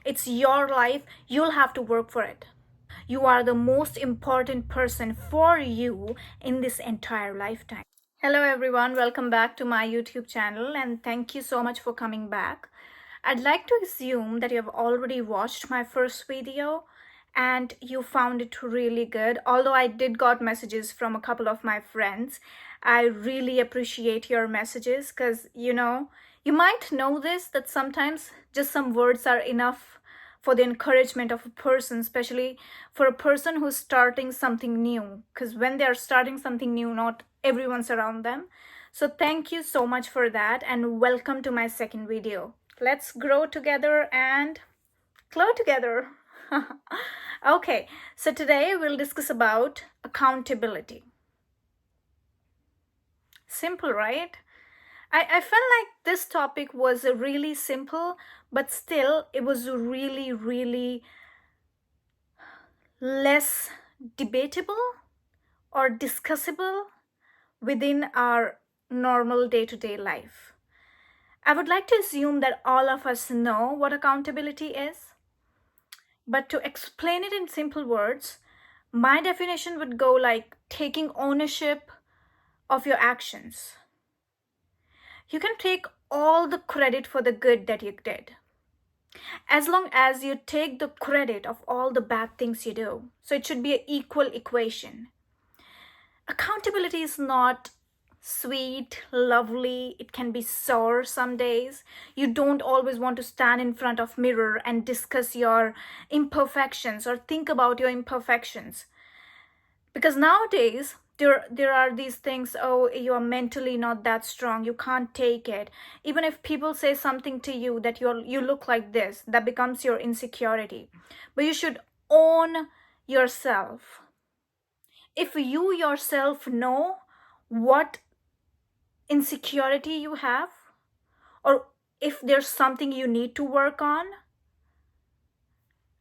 It's your life. You'll have to work for it. You are the most important person for you in this entire lifetime. Hello, everyone. Welcome back to my YouTube channel, and thank you so much for coming back. I'd like to assume that you have already watched my first video and you found it really good. Although I did got messages from a couple of my friends, I really appreciate your messages because, you might know this, that sometimes just some words are enough for the encouragement of a person, especially for a person who's starting something new. Because when they're starting something new, not everyone's around them. So thank you so much for that, and welcome to my second video. Let's grow together and glow together. Okay, so today we'll discuss about accountability. Simple, right? I felt like this topic was really simple, but still it was really less debatable or discussable within our normal day-to-day life. I would like to assume that all of us know what accountability is, but to explain it in simple words, my definition would go like taking ownership of your actions. You can take all the credit for the good that you did, as long as you take the credit of all the bad things you do. So it should be an equal equation. Accountability is not sweet, lovely. It can be sour some days. You don't always want to stand in front of mirror and discuss your imperfections or think about your imperfections. Because nowadays, there are these things, oh, you are mentally not that strong, you can't take it. Even if people say something to you that you look like this, that becomes your insecurity. But you should own yourself. If you yourself know what insecurity you have, or if there's something you need to work on,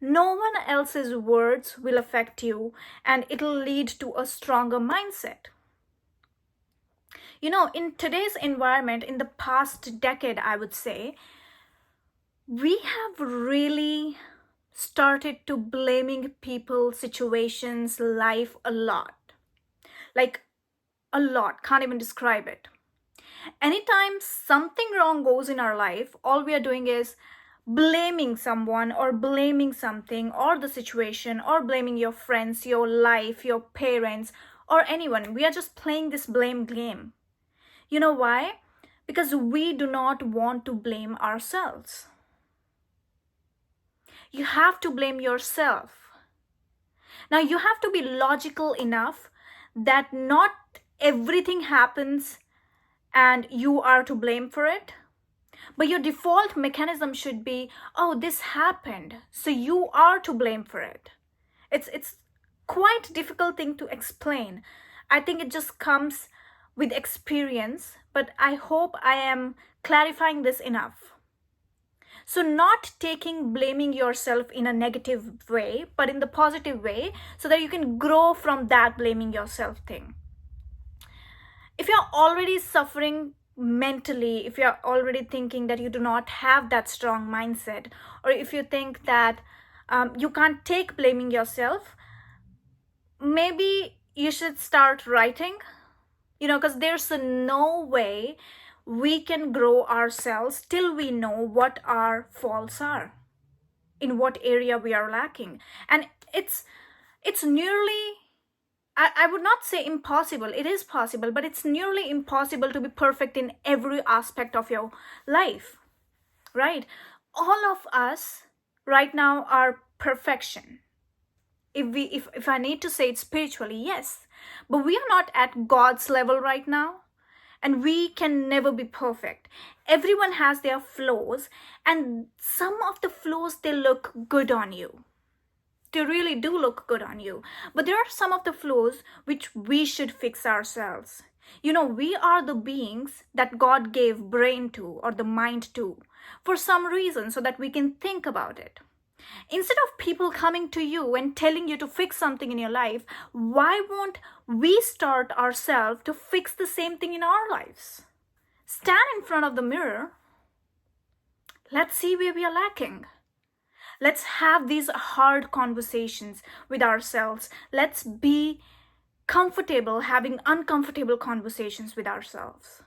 no one else's words will affect you, and it'll lead to a stronger mindset. In today's environment, in the past decade, I would say, we have really started to blaming people, situations, life a lot. Like a lot, can't even describe it. Anytime something wrong goes in our life, all we are doing is blaming someone or blaming something or the situation or blaming your friends, your life, your parents, or anyone. We are just playing this blame game. You know why? Because we do not want to blame ourselves. You have to blame yourself. Now, you have to be logical enough that not everything happens and you are to blame for it. But your default mechanism should be, oh, this happened, so you are to blame for it. It's quite a difficult thing to explain. I think it just comes with experience, but I hope I am clarifying this enough. So not blaming yourself in a negative way, but in the positive way, so that you can grow from that blaming yourself thing. If you're already suffering mentally, if you're already thinking that you do not have that strong mindset, or if you think that you can't take blaming yourself, maybe you should start writing, because there's no way we can grow ourselves till we know what our faults are, in what area we are lacking. And it's nearly, I would not say impossible, it is possible, but it's nearly impossible to be perfect in every aspect of your life, right? All of us right now are perfection. If I need to say it spiritually, yes, but we are not at God's level right now, and we can never be perfect. Everyone has their flaws, and some of the flaws, they look good on you. They really do look good on you. But there are some of the flaws which we should fix ourselves. We are the beings that God gave brain to, or the mind to, for some reason, so that we can think about it. Instead of people coming to you and telling you to fix something in your life, why won't we start ourselves to fix the same thing in our lives? Stand in front of the mirror. Let's see where we are lacking. Let's have these hard conversations with ourselves. Let's be comfortable having uncomfortable conversations with ourselves.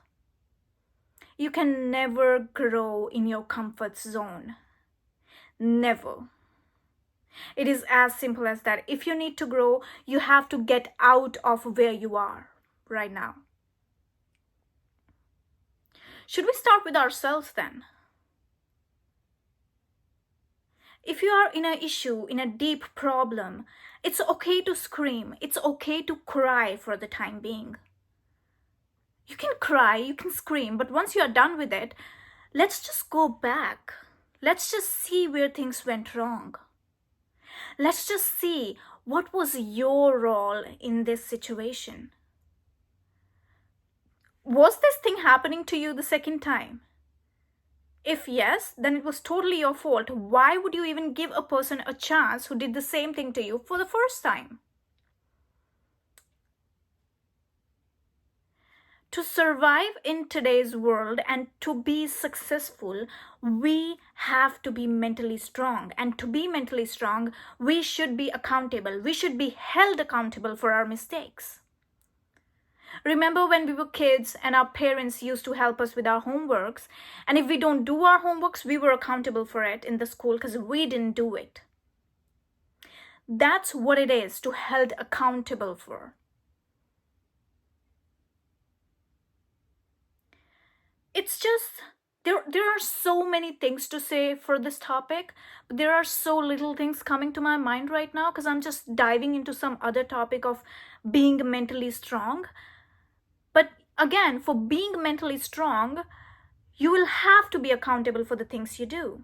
You can never grow in your comfort zone. Never. It is as simple as that. If you need to grow, you have to get out of where you are right now. Should we start with ourselves then? If you are in an issue, in a deep problem, it's okay to scream. It's okay to cry for the time being. You can cry, you can scream, but once you are done with it, let's just go back. Let's just see where things went wrong. Let's just see what was your role in this situation. Was this thing happening to you the second time? If yes, then it was totally your fault. Why would you even give a person a chance who did the same thing to you for the first time? To survive in today's world and to be successful, we have to be mentally strong. And to be mentally strong, we should be accountable. We should be held accountable for our mistakes. Remember when we were kids and our parents used to help us with our homeworks, and if we don't do our homeworks, we were accountable for it in the school because we didn't do it. That's what it is to held accountable for. It's just there are so many things to say for this topic, but there are so little things coming to my mind right now because I'm just diving into some other topic of being mentally strong. But again, for being mentally strong, you will have to be accountable for the things you do.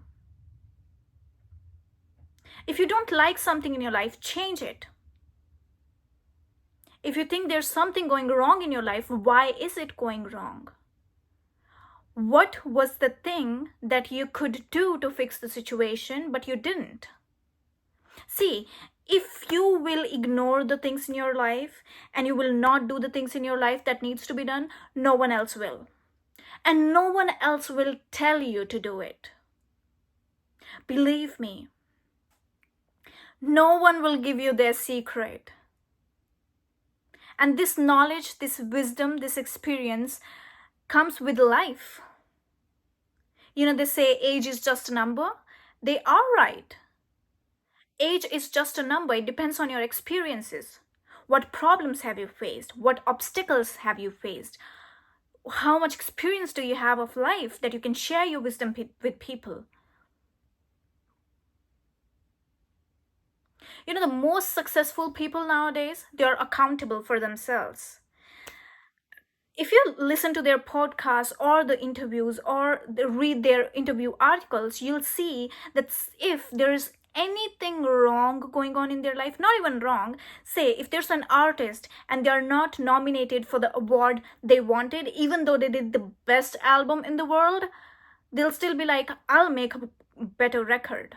If you don't like something in your life, change it. If you think there's something going wrong in your life, why is it going wrong? What was the thing that you could do to fix the situation, but you didn't? See, if you will ignore the things in your life and you will not do the things in your life that needs to be done, no one else will. And no one else will tell you to do it. Believe me, no one will give you their secret. And this knowledge, this wisdom, this experience comes with life. You know, they say age is just a number. They are right. Age is just a number. It depends on your experiences. What problems have you faced? What obstacles have you faced? How much experience do you have of life that you can share your wisdom with people? You know, the most successful people nowadays, they are accountable for themselves. If you listen to their podcasts or the interviews or read their interview articles, you'll see that if there is anything wrong going on in their life, not even wrong, say if there's an artist and they're not nominated for the award they wanted, even though they did the best album in the world, they'll still be like, I'll make a better record.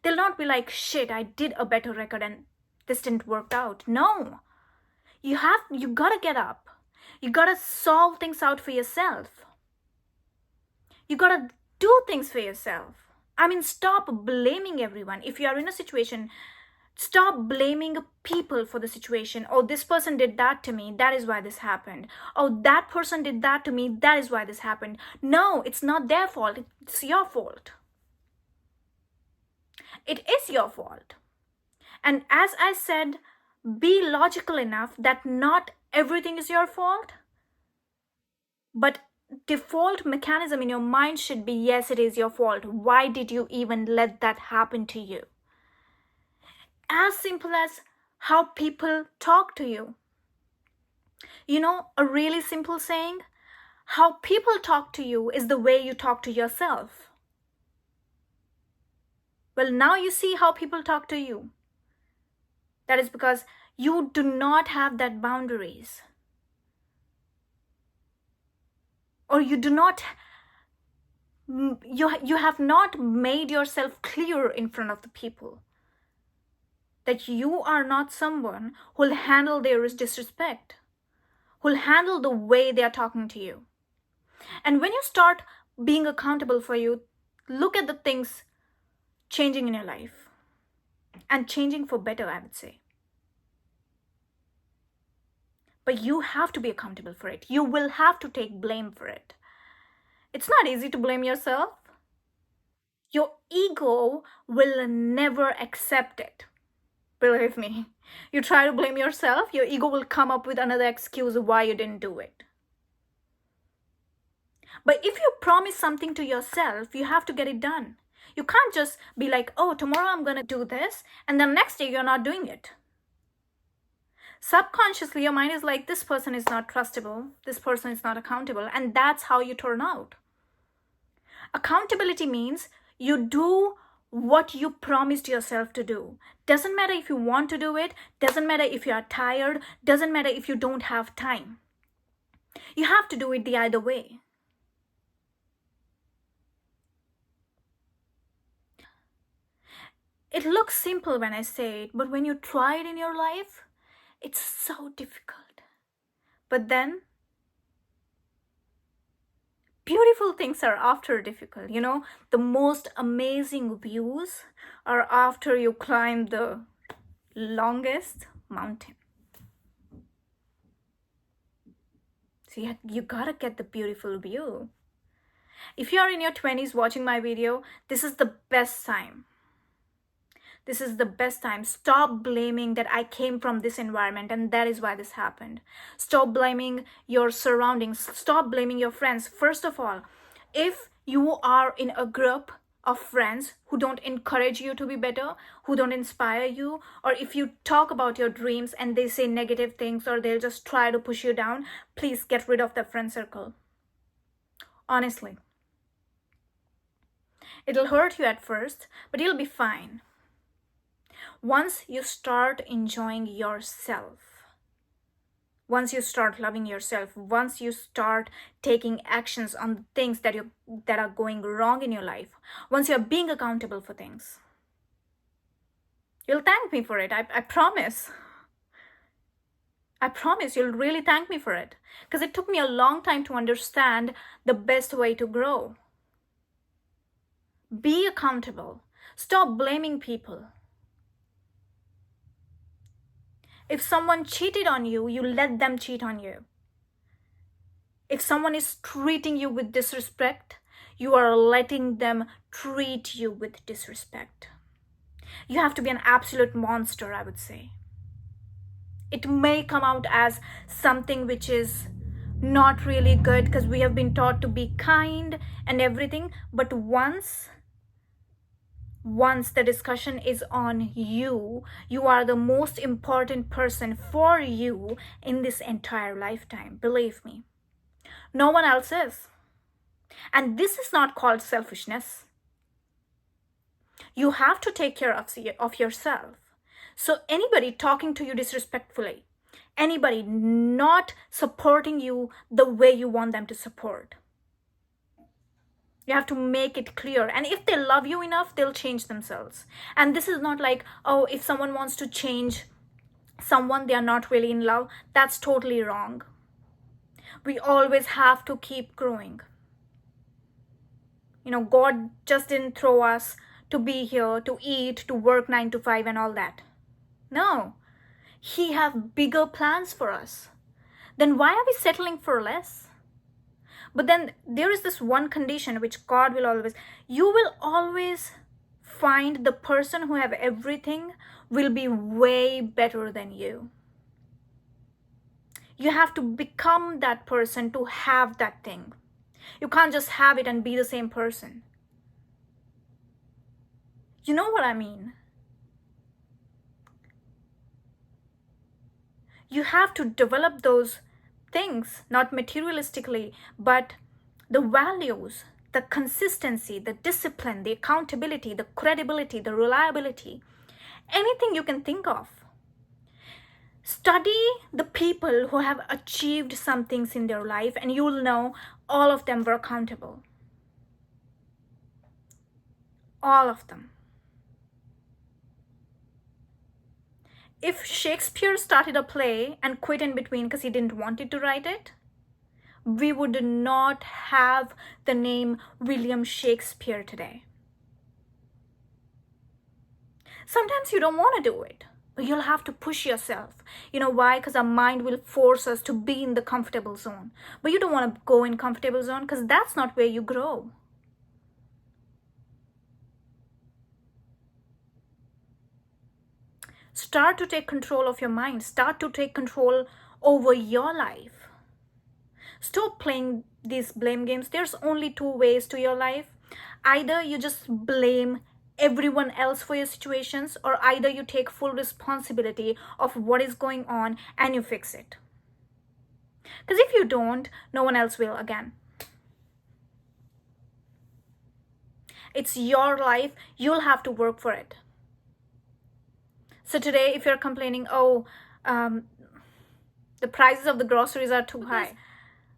They'll not be like, shit, I did a better record and this didn't work out. No, you gotta get up. You gotta solve things out for yourself. You gotta do things for yourself. I mean, stop blaming everyone. If you are in a situation, stop blaming people for the situation. Oh, this person did that to me. That is why this happened. Oh, that person did that to me. That is why this happened. No, it's not their fault. It's your fault. It is your fault. And as I said, be logical enough that not everything is your fault. But default mechanism in your mind should be, yes, it is your fault. Why did you even let that happen to you? As simple as how people talk to you. You know, a really simple saying, how people talk to you is the way you talk to yourself. Well, now you see how people talk to you. That is because you do not have that boundaries. Or you do not, you have not made yourself clear in front of the people that you are not someone who will handle their disrespect, who will handle the way they are talking to you. And when you start being accountable for you, look at the things, changing in your life, and changing for better, I would say. But you have to be accountable for it. You will have to take blame for it. It's not easy to blame yourself. Your ego will never accept it. Believe me. You try to blame yourself, your ego will come up with another excuse of why you didn't do it. But if you promise something to yourself, you have to get it done. You can't just be like, oh, tomorrow I'm going to do this, and then next day you're not doing it. Subconsciously, your mind is like, this person is not trustable, this person is not accountable, and that's how you turn out. Accountability means you do what you promised yourself to do. Doesn't matter if you want to do it, doesn't matter if you are tired, doesn't matter if you don't have time. You have to do it the other way. It looks simple when I say it, but when you try it in your life, it's so difficult. But then, beautiful things are after difficult. The most amazing views are after you climb the longest mountain. So you gotta get the beautiful view. If you're in your 20s watching my video, this is the best time. This is the best time. Stop blaming that I came from this environment and that is why this happened. Stop blaming your surroundings. Stop blaming your friends. First of all, if you are in a group of friends who don't encourage you to be better, who don't inspire you, or if you talk about your dreams and they say negative things or they'll just try to push you down, please get rid of that friend circle. Honestly. It'll hurt you at first, but you'll be fine. Once you start enjoying yourself, once you start loving yourself, once you start taking actions on things that are going wrong in your life, once you're being accountable for things, you'll thank me for it. I promise. I promise you'll really thank me for it. Because it took me a long time to understand the best way to grow. Be accountable. Stop blaming people. If someone cheated on you, you let them cheat on you. If someone is treating you with disrespect, you are letting them treat you with disrespect. You have to be an absolute monster, I would say. It may come out as something which is not really good because we have been taught to be kind and everything, but once the discussion is on you, you are the most important person for you in this entire lifetime. Believe me. No one else is. And this is not called selfishness. You have to take care of yourself. So anybody talking to you disrespectfully, anybody not supporting you the way you want them to support, you have to make it clear. And if they love you enough, they'll change themselves. And this is not like, oh, if someone wants to change someone, they are not really in love. That's totally wrong. We always have to keep growing. God just didn't throw us to be here, to eat, to work 9 to 5 and all that. No. He has bigger plans for us. Then why are we settling for less? But then there is this one condition which God will you will always find the person who have everything will be way better than you. You have to become that person to have that thing. You can't just have it and be the same person. You know what I mean? You have to develop those things, not materialistically, but the values, the consistency, the discipline, the accountability, the credibility, the reliability, anything you can think of. Study the people who have achieved some things in their life and you will know all of them were accountable. All of them. If Shakespeare started a play and quit in between because he didn't want to write it, we would not have the name William Shakespeare today. Sometimes you don't want to do it, but you'll have to push yourself. You know why? Because our mind will force us to be in the comfortable zone. But you don't want to go in comfortable zone because that's not where you grow. Start to take control of your mind. Start to take control over your life. Stop playing these blame games. There's only two ways to your life. Either you just blame everyone else for your situations, or either you take full responsibility of what is going on and you fix it. Because if you don't, no one else will again. It's your life. You'll have to work for it. So today, if you're complaining, the prices of the groceries are too high,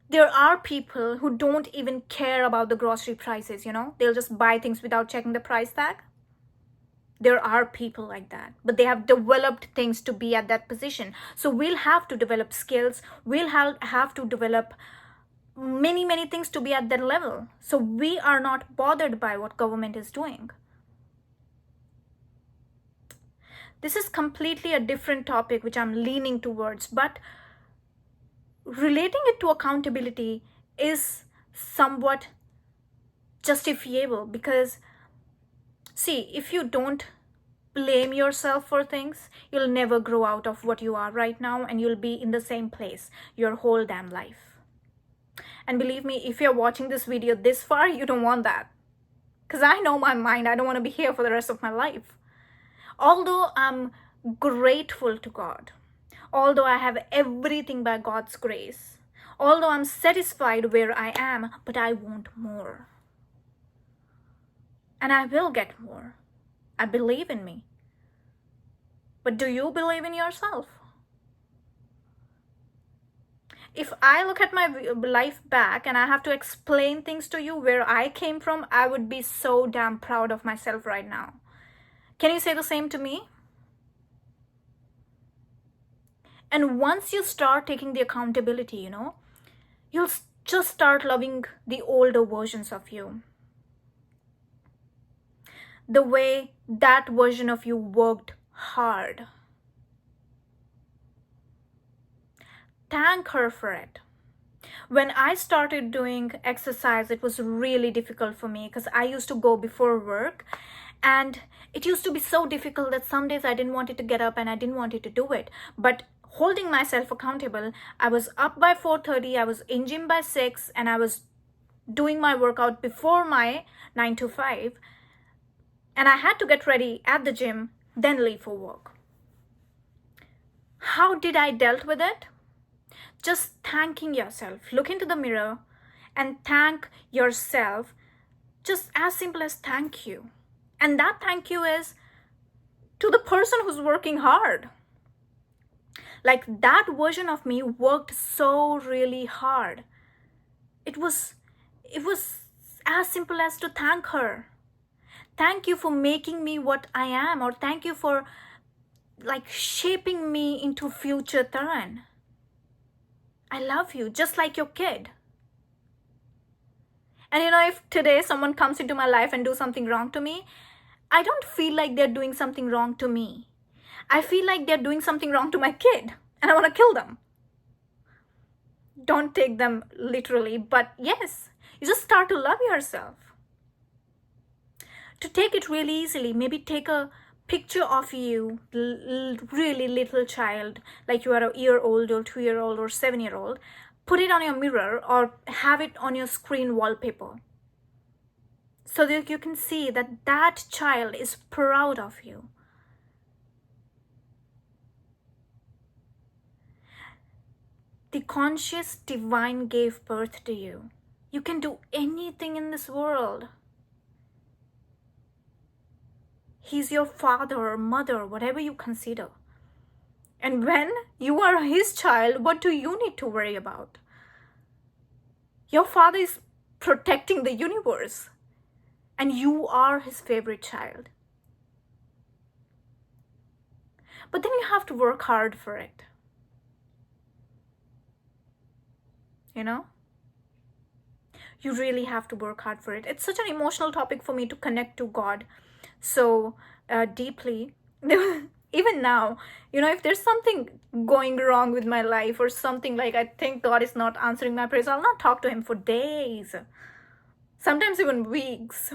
there are people who don't even care about the grocery prices, they'll just buy things without checking the price tag. There are people like that, but they have developed things to be at that position. So we'll have to develop skills. We'll have to develop many things to be at that level. So we are not bothered by what government is doing. This is completely a different topic which I'm leaning towards, but relating it to accountability is somewhat justifiable, because see, if you don't blame yourself for things, you'll never grow out of what you are right now, and you'll be in the same place your whole damn life. And believe me, if you're watching this video this far, you don't want that, because I know my mind. I don't want to be here for the rest of my life. Although I'm grateful to God, although I have everything by God's grace, although I'm satisfied where I am, but I want more. And I will get more. I believe in me. But do you believe in yourself? If I look at my life back and I have to explain things to you where I came from, I would be so damn proud of myself right now. Can you say the same to me? And once you start taking the accountability, you'll just start loving the older versions of you. The way that version of you worked hard. Thank her for it. When I started doing exercise, it was really difficult for me because I used to go before work, and it used to be so difficult that some days I didn't want it to get up and I didn't want it to do it. But holding myself accountable, I was up by 4:30, I was in gym by 6, and I was doing my workout before my 9 to 5. And I had to get ready at the gym, then leave for work. How did I dealt with it? Just thanking yourself. Look into the mirror and thank yourself. Just as simple as thank you. And that thank you is to the person who's working hard. Like, that version of me worked so really hard. It was as simple as to thank her. Thank you for making me what I am, or thank you for shaping me into future Taran. I love you, just like your kid. And if today someone comes into my life and do something wrong to me, I don't feel like they're doing something wrong to me. I feel like they're doing something wrong to my kid, and I want to kill them. Don't take them literally, but yes, you just start to love yourself. To take it really easily, maybe take a picture of you, really little child, like you are a year-old or 2-year-old or 7-year-old, put it on your mirror or have it on your screen wallpaper, so that you can see that child is proud of you. The conscious divine gave birth to you. You can do anything in this world. He's your father or mother, whatever you consider. And when you are his child, what do you need to worry about? Your father is protecting the universe, and you are his favorite child. But then you have to work hard for it. You really have to work hard for it. It's such an emotional topic for me to connect to God. So deeply. Even now, if there's something going wrong with my life or something, like I think God is not answering my prayers, I'll not talk to him for days, sometimes even weeks,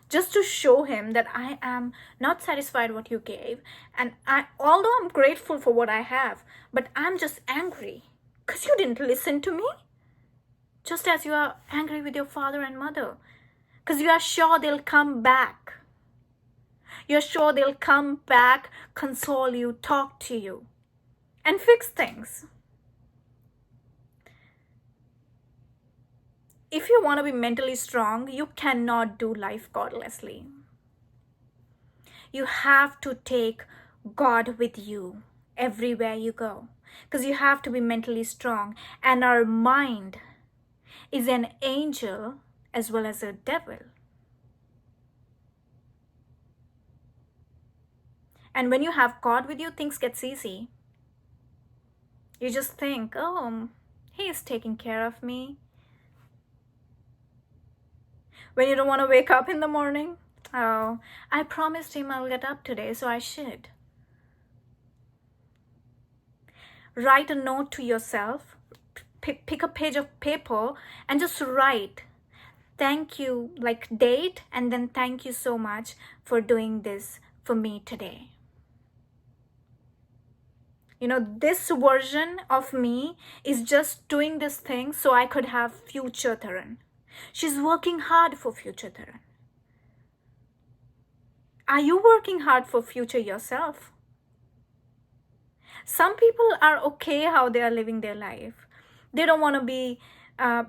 just to show him that I am not satisfied what you gave. And although I'm grateful for what I have, but I'm just angry because you didn't listen to me, just as you are angry with your father and mother, because you are sure they'll come back. You're sure they'll come back, console you, talk to you, and fix things. If you want to be mentally strong, you cannot do life godlessly. You have to take God with you everywhere you go, because you have to be mentally strong. And our mind is an angel as well as a devil. And when you have God with you, things get easy. You just think, oh, he is taking care of me. When you don't want to wake up in the morning, oh, I promised him I'll get up today, so I should. Write a note to yourself, pick a page of paper and just write, thank you, like date, and then thank you so much for doing this for me today. This version of me is just doing this thing so I could have future Taran. She's working hard for future Taran. Are you working hard for future yourself? Some people are okay how they are living their life. They don't want to be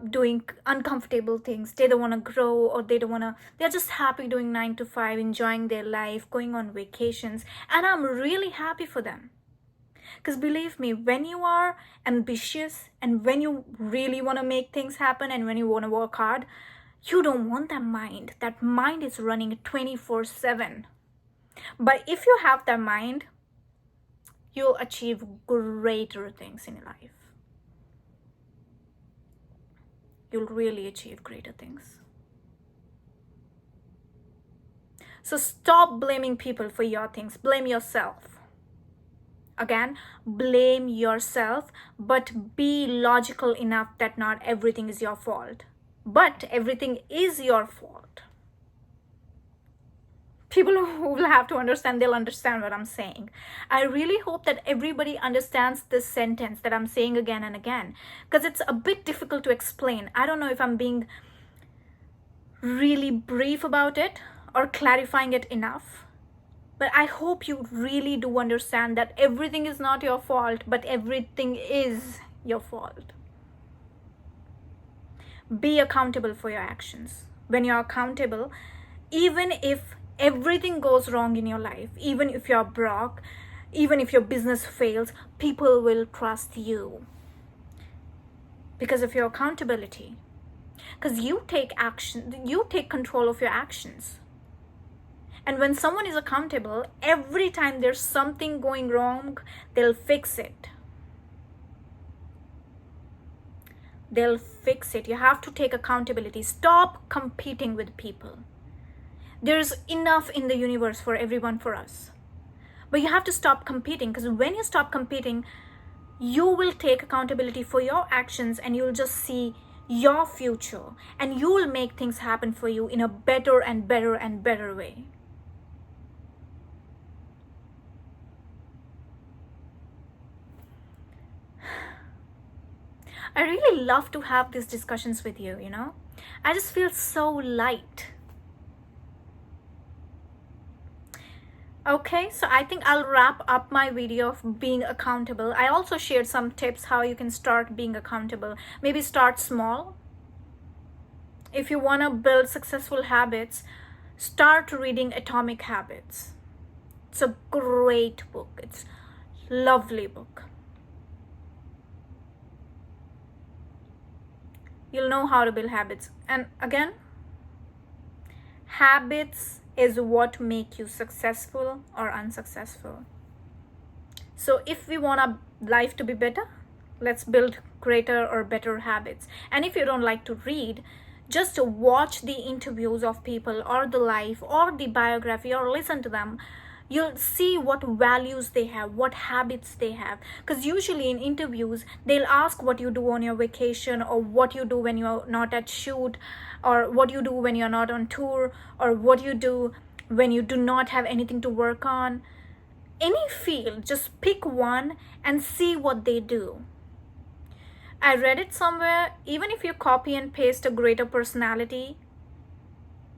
doing uncomfortable things. They don't want to grow, or they're just happy doing 9 to 5, enjoying their life, going on vacations. And I'm really happy for them. Because believe me, when you are ambitious and when you really want to make things happen and when you want to work hard, you don't want that mind. That mind is running 24/7. But if you have that mind, you'll achieve greater things in life. You'll really achieve greater things. So stop blaming people for your things. Blame yourself. Again, blame yourself, but be logical enough that not everything is your fault. But everything is your fault. People who will have to understand, they'll understand what I'm saying. I really hope that everybody understands this sentence that I'm saying again and again, because it's a bit difficult to explain. I don't know if I'm being really brief about it or clarifying it enough. But I hope you really do understand that everything is not your fault, but everything is your fault. Be accountable for your actions. When you're accountable, even if everything goes wrong in your life, even if you're broke, even if your business fails, people will trust you because of your accountability. Because you take action, you take control of your actions. And when someone is accountable, every time there's something going wrong, they'll fix it. They'll fix it. You have to take accountability. Stop competing with people. There's enough in the universe for everyone, for us. But you have to stop competing, because when you stop competing, you will take accountability for your actions and you'll just see your future and you will make things happen for you in a better and better and better way. I really love to have these discussions with you, I just feel so light. Okay, so I think I'll wrap up my video of being accountable. I also shared some tips how you can start being accountable. Maybe start small. If you want to build successful habits, start reading Atomic Habits. It's a great book. It's a lovely book. You'll know how to build habits. And again, habits is what make you successful or unsuccessful. So if we want our life to be better, let's build greater or better habits. And if you don't like to read, just watch the interviews of people or the life or the biography or listen to them. You'll see what values they have, what habits they have. Because usually in interviews, they'll ask what you do on your vacation, or what you do when you're not at shoot, or what you do when you're not on tour, or what you do when you do not have anything to work on. Any field, just pick one and see what they do. I read it somewhere, even if you copy and paste a greater personality,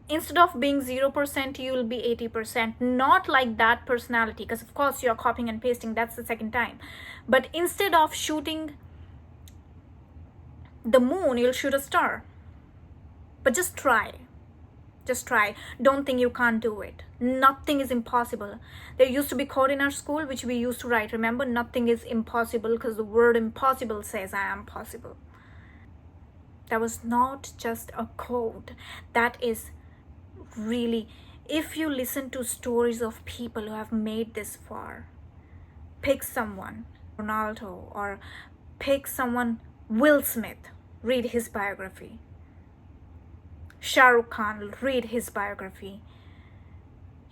instead of being 0%, you will be 80%. Not like that personality, because of course you're copying and pasting, that's the second time. But instead of shooting the moon, you'll shoot a star. But just try. Just try. Don't think you can't do it. Nothing is impossible. There used to be code in our school which we used to write. Remember, nothing is impossible, because the word impossible says I am possible. That was not just a code. That is really, if you listen to stories of people who have made this far, pick someone, Ronaldo, or pick someone, Will Smith, read his biography. Shah Rukh Khan, read his biography.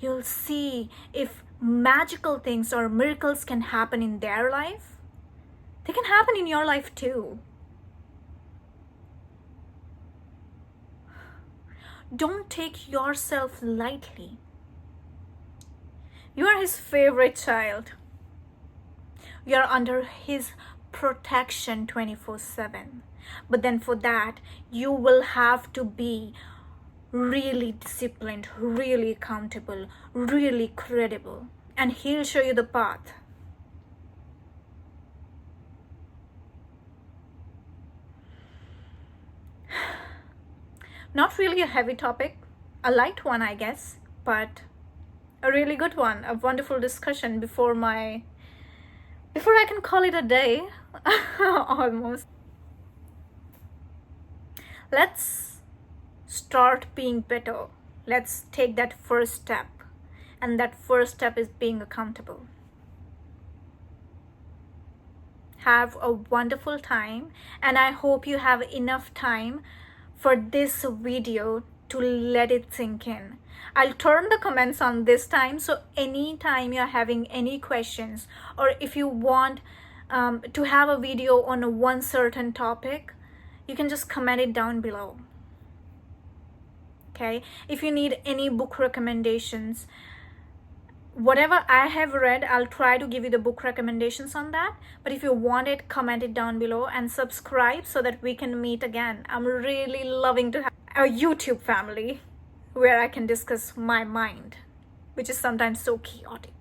You'll see if magical things or miracles can happen in their life, they can happen in your life too. Don't take yourself lightly. You are his favorite child. You are under his protection 24/7. But then for that, you will have to be really disciplined, really accountable, really credible. And he'll show you the path. Not really a heavy topic, a light one, I guess, but a really good one, a wonderful discussion before I can call it a day. Almost. Let's start being better. Let's take that first step. And that first step is being accountable. Have a wonderful time, and I hope you have enough time for this video to let it sink in. I'll turn the comments on this time, so anytime you're having any questions, or if you want to have a video on one certain topic, you can just comment it down below. Okay, if you need any book recommendations, whatever I have read, I'll try to give you the book recommendations on that. But if you want it, comment it down below and subscribe so that we can meet again. I'm really loving to have a YouTube family where I can discuss my mind, which is sometimes so chaotic.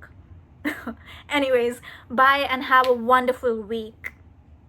Anyways, bye and have a wonderful week.